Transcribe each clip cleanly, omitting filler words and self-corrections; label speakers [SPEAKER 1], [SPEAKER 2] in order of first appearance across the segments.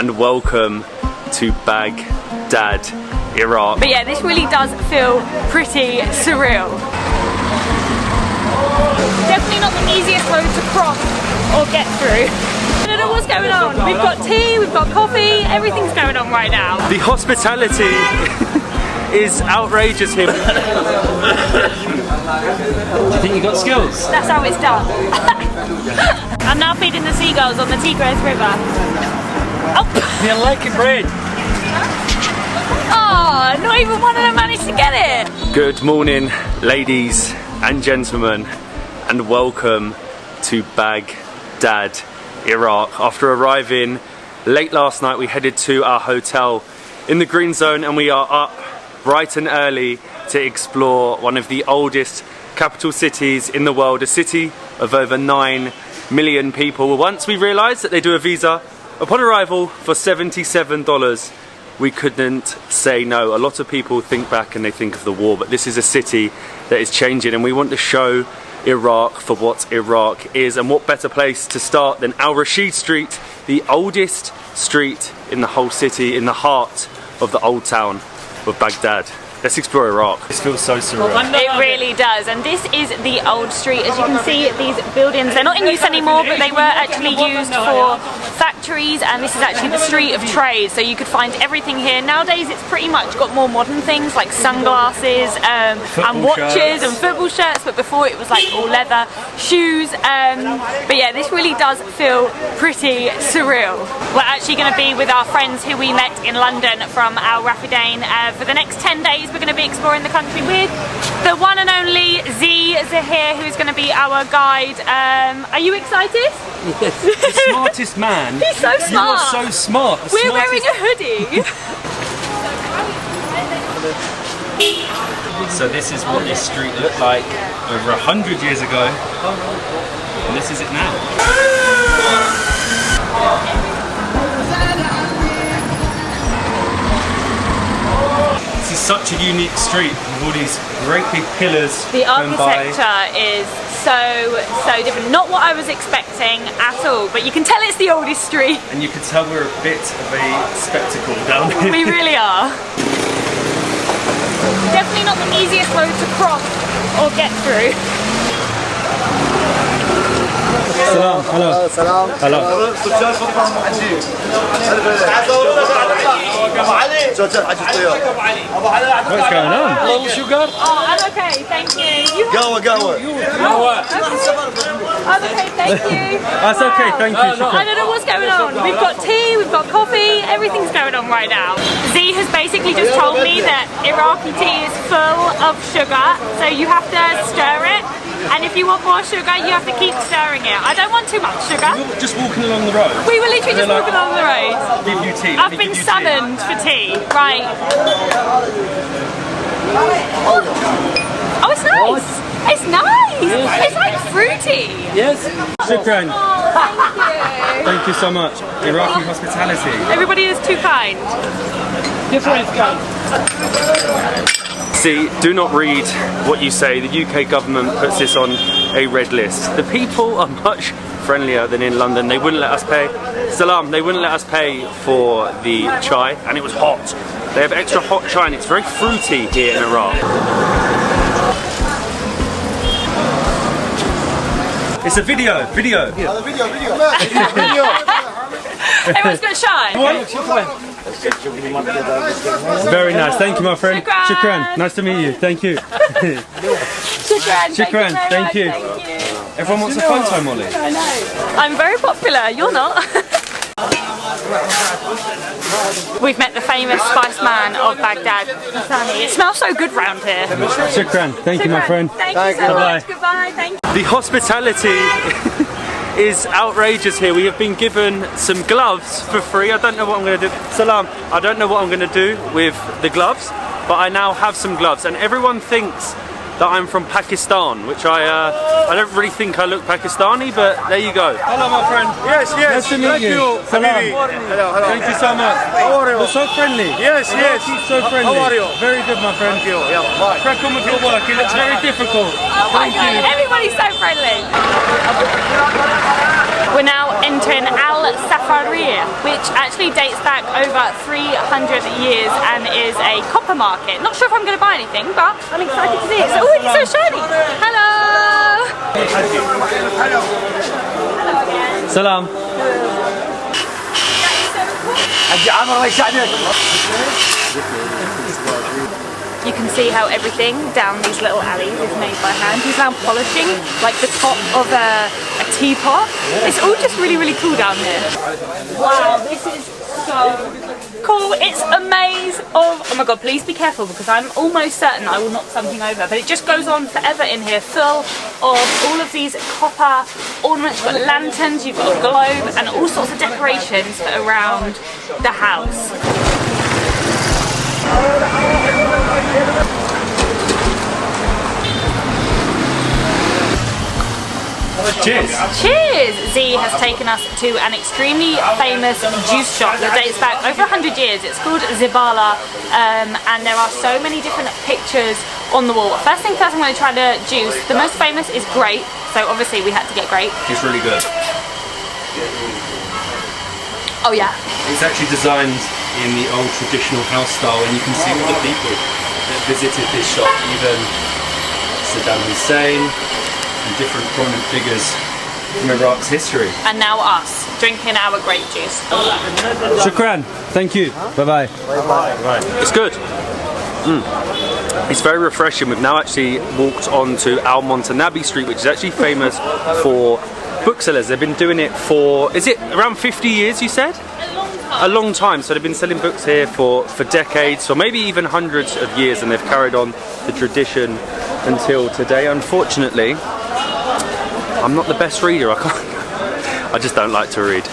[SPEAKER 1] and welcome to Baghdad, Iraq.
[SPEAKER 2] But yeah, this really does feel pretty surreal. Definitely not the easiest road to cross or get through. I don't know what's going on. We've got tea, we've got coffee, everything's going on right now.
[SPEAKER 1] The hospitality is outrageous here.
[SPEAKER 3] Do you think you got skills?
[SPEAKER 2] That's how it's done. I'm now feeding the seagulls on the Tigris River. Oh!
[SPEAKER 3] You like it, bread?
[SPEAKER 2] Oh, not even one of them managed to get it.
[SPEAKER 1] Good morning, ladies and gentlemen, and welcome to Baghdad, Iraq. After arriving late last night, we headed to our hotel in the green zone, and we are up bright and early to explore one of the oldest capital cities in the world, a city of over 9 million people. Once we realised that they do a visa upon arrival for $77, we couldn't say no. A lot of people think back and they think of the war, but this is a city that is changing, and we want to show Iraq for what Iraq is. And what better place to start than Al Rashid Street, the oldest street in the whole city, in the heart of the old town of Baghdad. Let's explore Iraq. This feels so surreal.
[SPEAKER 2] It really does, and this is the old street. As you can see, these buildings, they're not in use anymore, but they were actually used for factories, and this is actually the street of trade, so you could find everything here. Nowadays it's pretty much got more modern things like sunglasses and watches and football shirts, but before it was like all leather, shoes, but yeah, this really does feel pretty surreal. We're actually going to be with our friends who we met in London from Al Rafidain for the next 10 days. We're going to be exploring the country with the one and only Z Zahir, who's going to be our guide. Are you excited?
[SPEAKER 1] Yes. The smartest man.
[SPEAKER 2] He's so smart.
[SPEAKER 1] You are so smart.
[SPEAKER 2] We're wearing a hoodie.
[SPEAKER 1] So this is what this street looked like over 100 years ago, and this is it now. This is such a unique street with all these great big pillars.
[SPEAKER 2] The architecture is so different. Not what I was expecting at all, but you can tell it's the oldest street.
[SPEAKER 1] And you can tell we're a bit of a spectacle down here.
[SPEAKER 2] We really are. Definitely not the easiest road to cross or get through.
[SPEAKER 3] Salam, hello.
[SPEAKER 4] Salam.
[SPEAKER 3] Hello.
[SPEAKER 4] What's
[SPEAKER 3] going on? A little sugar?
[SPEAKER 2] Oh, I'm okay, thank you.
[SPEAKER 4] قهوة قهوة.
[SPEAKER 2] I'm okay, thank you.
[SPEAKER 1] That's okay, thank you.
[SPEAKER 2] I don't know what's going on. We've got tea, we've got coffee, everything's going on right now. Z has basically just told me that Iraqi tea is full of sugar, so you have to stir it. And if you want more sugar, you have to keep stirring it. I don't want too much sugar.
[SPEAKER 1] You're just walking along the road.
[SPEAKER 2] We were literally just walking along the road.
[SPEAKER 1] Give you tea.
[SPEAKER 2] I've been summoned for tea. Right. Oh, it's nice. It's nice. It's like fruity.
[SPEAKER 3] Yes.
[SPEAKER 1] Shukran.
[SPEAKER 2] Oh, thank you.
[SPEAKER 1] Thank you so much. Iraqi hospitality.
[SPEAKER 2] Everybody is too kind.
[SPEAKER 3] Different kind.
[SPEAKER 1] See, do not read what you say. The UK government puts this on a red list. The people are much friendlier than in London. They wouldn't let us pay. Salam, they wouldn't let us pay for the chai, and it was hot. They have extra hot chai, and it's very fruity here in Iraq. It's a video.
[SPEAKER 2] Everyone's got chai.
[SPEAKER 1] Very nice. Thank you, my friend.
[SPEAKER 2] Shukran.
[SPEAKER 1] Shukran. Nice to meet you. Thank you. Shukran. Thank you. Everyone wants a photo, Molly.
[SPEAKER 2] I know. I'm very popular. You're not. We've met the famous spice man of Baghdad. It smells so good round here.
[SPEAKER 1] Shukran. Thank you, my friend.
[SPEAKER 2] Thank you so much. Goodbye. Thank you.
[SPEAKER 1] The hospitality is outrageous here. We have been given some gloves for free. I don't know what I'm going to do. Salam. I don't know what I'm going to do with the gloves, but I now have some gloves, and everyone thinks that I'm from Pakistan, which I don't really think I look Pakistani, but there you go.
[SPEAKER 3] Hello, my friend.
[SPEAKER 4] Yes, yes.
[SPEAKER 3] Nice to meet you. Salam.
[SPEAKER 4] Hello, hello.
[SPEAKER 3] Thank you so much.
[SPEAKER 4] How are you?
[SPEAKER 3] You're so friendly.
[SPEAKER 4] Yes, yes.
[SPEAKER 3] He's so friendly.
[SPEAKER 4] How are you?
[SPEAKER 3] Very good, my friend.
[SPEAKER 4] Thank you. Yeah, bye.
[SPEAKER 3] Crack on with your work. It looks very difficult.
[SPEAKER 2] Oh my god, everybody's so friendly. We're now entering Al Safaria, which actually dates back over 300 years and is a copper market. Not sure if I'm going to buy anything, but I'm excited to see it. Oh, it's so shiny. Hello.
[SPEAKER 1] Salam.
[SPEAKER 2] You can see how everything down these little alleys is made by hand. He's now polishing like the top of a teapot. It's all just really, really cool down here. Wow, this is so cool. It's a maze of, oh my god, please be careful because I'm almost certain I will knock something over. But it just goes on forever in here, full of all of these copper ornaments. You've got lanterns, you've got a globe and all sorts of decorations for around the house.
[SPEAKER 1] Cheers.
[SPEAKER 2] Cheers! Z has taken us to an extremely famous juice shop that dates back over 100 years. It's called Zibala, and there are so many different pictures on the wall. First thing first, I'm going to try the juice. The most famous is grape, so obviously we had to get grape.
[SPEAKER 1] It's really good.
[SPEAKER 2] Oh yeah.
[SPEAKER 1] It's actually designed in the old traditional house style, and you can see all the people that visited this shop, even Saddam Hussein and different prominent figures from Iraq's history.
[SPEAKER 2] And now us, drinking our grape juice.
[SPEAKER 3] Shukran. Thank you. Bye-bye.
[SPEAKER 1] Right. It's good. It's very refreshing. We've now actually walked on to Al Montanabi Street, which is actually famous for booksellers. They've been doing it for, is it around 50 years you said? A long time. So they've been selling books here for decades, or maybe even hundreds of years, and they've carried on the tradition until today. Unfortunately, I'm not the best reader. I just don't like to read.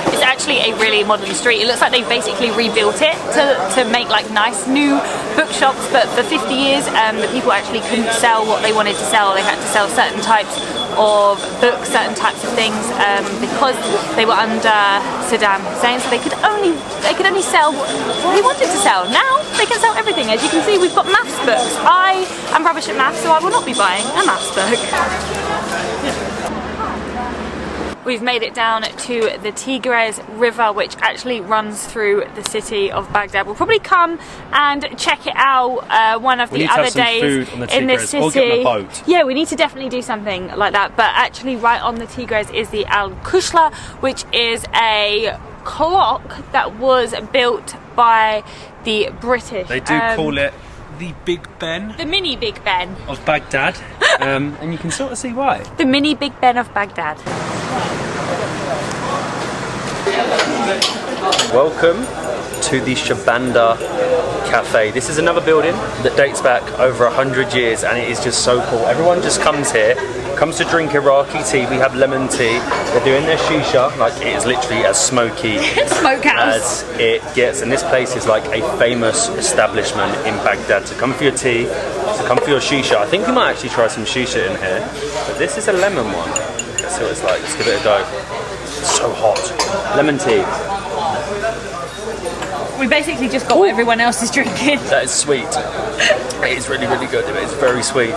[SPEAKER 2] It's actually a really modern street. It looks like they've basically rebuilt it to make like nice new bookshops, but for 50 years the people actually couldn't sell what they wanted to sell. They had to sell certain types of books, certain types of things, because they were under Saddam Hussein, so they could only sell what they wanted to sell. Now they can sell everything. As you can see, we've got maths books. I am rubbish at maths, so I will not be buying a maths book. We've made it down to the Tigris River, which actually runs through the city of Baghdad. We'll probably come and check it out one of the other days in the city.
[SPEAKER 1] Or get on a boat.
[SPEAKER 2] Yeah, we need to definitely do something like that. But actually, right on the Tigris is the Al Kushla, which is a clock that was built by the British.
[SPEAKER 1] They do call it the Big Ben.
[SPEAKER 2] The mini Big Ben
[SPEAKER 1] of Baghdad, and you can sort of see why.
[SPEAKER 2] The mini Big Ben of Baghdad.
[SPEAKER 1] Welcome to the Shabanda Cafe. This is another building that dates back over 100 years, and it is just so cool. Everyone just comes here, comes to drink Iraqi tea. We have lemon tea. They're doing their shisha, like it is literally as smoky
[SPEAKER 2] Smokehouse
[SPEAKER 1] as it gets. And this place is like a famous establishment in Baghdad. To come for your tea, to come for your shisha. I think we might actually try some shisha in here, but this is a lemon one. Let's see what it's like. Let's give it a go. It's so hot. Lemon tea.
[SPEAKER 2] We basically just got what everyone else is drinking.
[SPEAKER 1] That is sweet. It is really, really good. It's very sweet.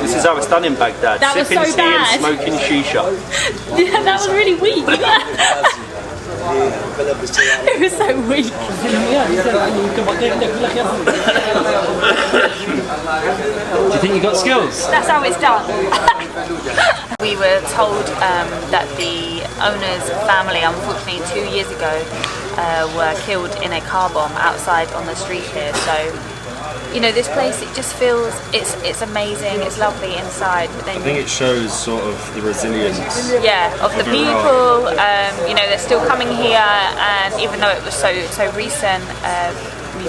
[SPEAKER 1] This is how it's done in Baghdad.
[SPEAKER 2] That was
[SPEAKER 1] Sipping
[SPEAKER 2] so
[SPEAKER 1] tea
[SPEAKER 2] bad.
[SPEAKER 1] and smoking shisha.
[SPEAKER 2] Yeah, that was really weak. It was so weak.
[SPEAKER 1] Do you think you got skills?
[SPEAKER 2] That's how it's done. We were told that the owner's family, unfortunately 2 years ago, were killed in a car bomb outside on the street here. So, you know, this place, it just feels, it's amazing, it's lovely inside. But then
[SPEAKER 1] I think it shows sort of the resilience.
[SPEAKER 2] Yeah, of the people. You know, they're still coming here, and even though it was so recent,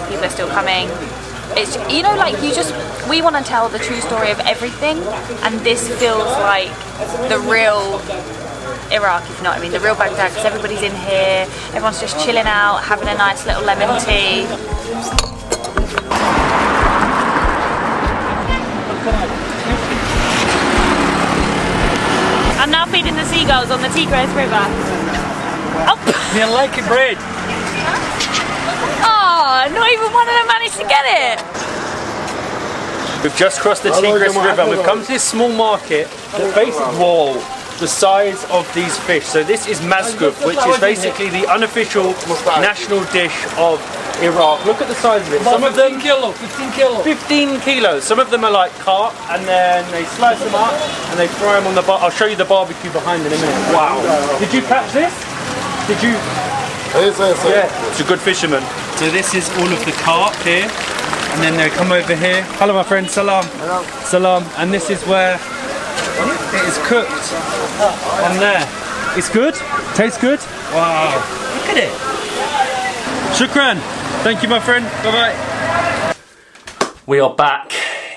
[SPEAKER 2] people are still coming. It's, you know, like we want to tell the true story of everything, and this feels like the real Iraq, if you know what I mean, the real Baghdad, because everybody's in here, everyone's just chilling out, having a nice little lemon tea. I'm now feeding the seagulls on the Tigris River. Oh!
[SPEAKER 3] You like it, bread?
[SPEAKER 2] Oh, not even one of them managed to get it.
[SPEAKER 1] We've just crossed the Tigris River and we've come to this small market that basically, whoa, the size of these fish. So this is mazguf, which is basically the unofficial national dish of Iraq. Look at the size of it. Some of them
[SPEAKER 3] 15 kilos.
[SPEAKER 1] 15 kilos. Some of them are like carp, and then they slice them up and they fry them on the I'll show you the barbecue behind in a minute. Wow. Did you catch this? Did you? Yeah. It's a good fisherman. So this is all of the carp here, and then they come over here. Hello, my friend. Salam. Hello. Salam. And this is where it is cooked on there. It's good? Tastes good? Wow. Look at it. Shukran. Thank you, my friend. Bye-bye. We are back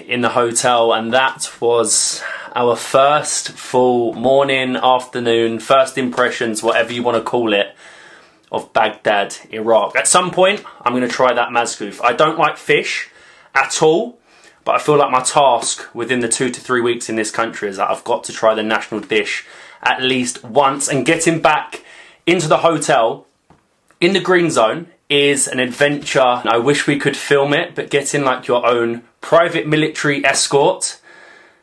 [SPEAKER 1] in the hotel, and that was our first full morning, afternoon, first impressions, whatever you want to call it, of Baghdad, Iraq. At some point, I'm going to try that mazguf. I don't like fish at all, but I feel like my task within the 2 to 3 weeks in this country is that I've got to try the national dish at least once. And getting back into the hotel in the green zone is an adventure. I wish we could film it, but getting like your own private military escort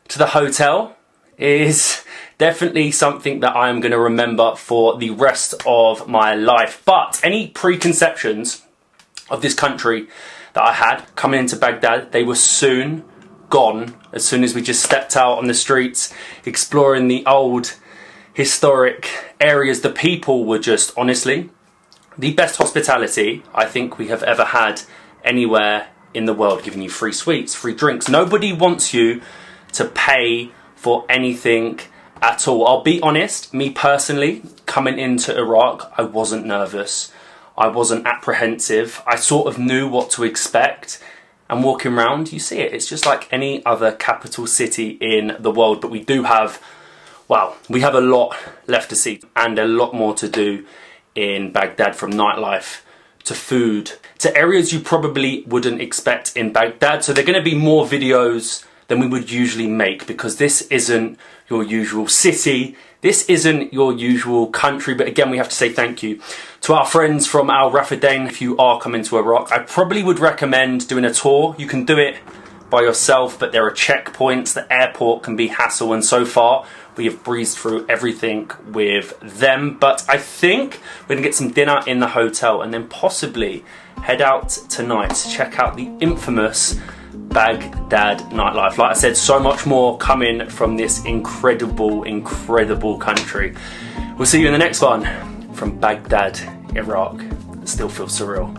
[SPEAKER 1] to the hotel is definitely something that I am going to remember for the rest of my life. But any preconceptions of this country that I had coming into Baghdad, they were soon gone as soon as we just stepped out on the streets, exploring the old historic areas. The people were just, honestly, the best hospitality I think we have ever had anywhere in the world, giving you free sweets, free drinks. Nobody wants you to pay for anything at all. I'll be honest, me personally, coming into Iraq, I wasn't nervous. I wasn't apprehensive. I sort of knew what to expect. And walking around, you see it. It's just like any other capital city in the world. But we do have, well, we have a lot left to see and a lot more to do in Baghdad, from nightlife to food to areas you probably wouldn't expect in Baghdad. So there are going to be more videos than we would usually make, because this isn't your usual city, this isn't your usual country. But again, we have to say thank you to our friends from Al Rafadain. If you are coming to Iraq, I probably would recommend doing a tour. You can do it by yourself, but there are checkpoints. The airport can be hassle, and so far we have breezed through everything with them. But I think we're gonna get some dinner in the hotel and then possibly head out tonight to check out the infamous Baghdad nightlife. Like I said, so much more coming from this incredible, incredible country. We'll see you in the next one from Baghdad, Iraq. It still feels surreal.